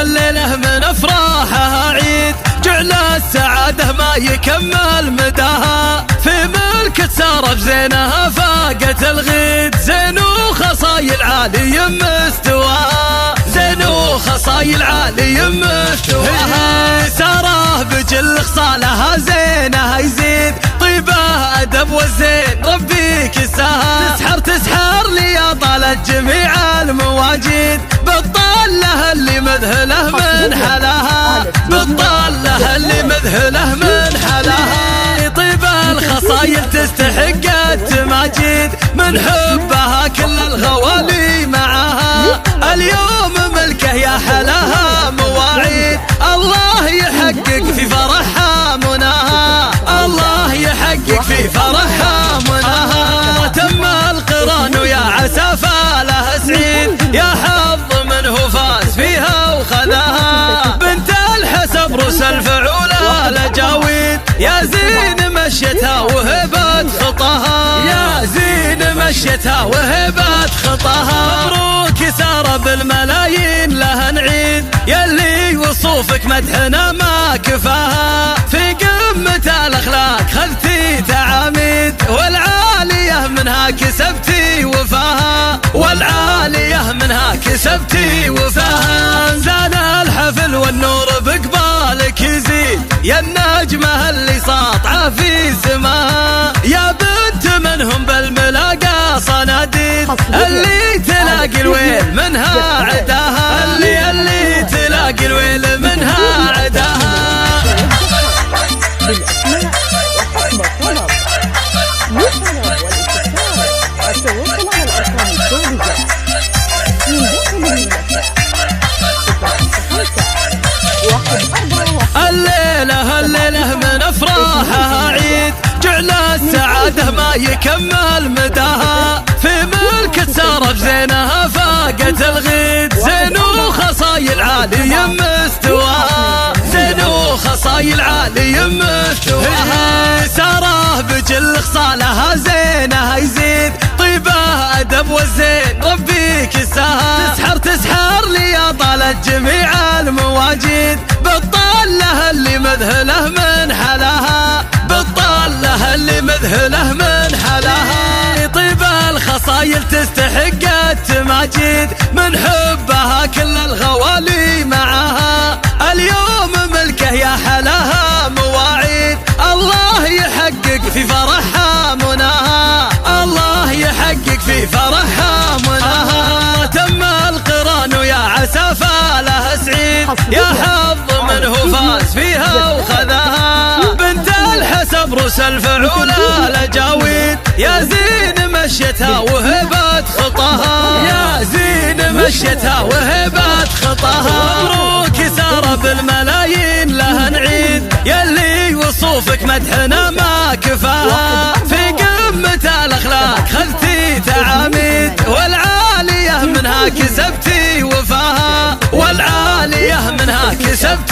الليلة من أفراحها عيد، جعل السعادة ما يكمل مداها، في ملك سارة بزينها فاقت الغيد، زين وخصايل عالي مستواها، زين وخصايل عالي مستواها، سارة بجل خصالها زينها يزيد، طيبة أدب والزين ربي كساها، تسحر لي يا طالت جميع المواجيد، بطال لها اللي مذهله من حلاها، بطال لها اللي مذهله من حلاها، طيب الخصايل تستحق التماجيد، من حبها كل الغوالي معها، اليوم ملكه يا حلاها مواعيد، الله يحقق في فرحها مناها، الله يحقق في فرحها مناها، تم القران ويا عسى فالها سعيد، يا حظ منه فاز فيها وخذاها، بنت الحسب روس الفعولة لجاويد، يا زين مشيتها وهبت خطاها، يا زين مشيتها وهبت خطاها، مبروك سارة بالملايين لها نعيد، يلي وصوفك مدحنا ما كفاها، في قمة الأخلاق خذتي تعاميد، والعالية منها كسبتي وفاها، والعالية منها كسبتي وفاها، زان الحفل والنور بقبالك يزيد، يا النجمة اللي ساطعة في سماها، يا بنت منهم بالملاقى صناديد، اللي تلاقي الويل منها عداها، اللي تلاقي الويل منها عداها. الليلة من أفراحها عيد، جعل السعادة ما يكمل مداها، في ملك سارة بزينها فاقت الغيد، زين وخصايل عالي مستواها، زين وخصايل عالي مستواها، سارة بجل خصالها زينها يزيد، طيبة أدب والزين ربي كساها، تسحر لي يا طالت جميع المواجيد، بطال لها اللي مذهله من حلاها، بطال لها اللي مذهله من حلاها، طيب الخصايل تستحق التماجيد، من حبها كل الغوالي معها، اليوم ملكه يا حلاها مواعيد، الله يحقق في فرحها مناها، الله يحقق في فرحها مناها، تم القران ويا عسى فالها سعيد، يا حظ منه فاز فيها وخذاها، بنت الحسب روس الفعولة لجاويد، يا زين مشيتها وهبت خطاها، يا زين مشيتها وهبت خطاها، مبروك سارة بالملايين لها نعيد، يلي وصوفك مدحنا ما كفاها، في قمة الأخلاق خذتي تعاميد، والعالية منها كسبتي وفاها، والعالية منها كسبتي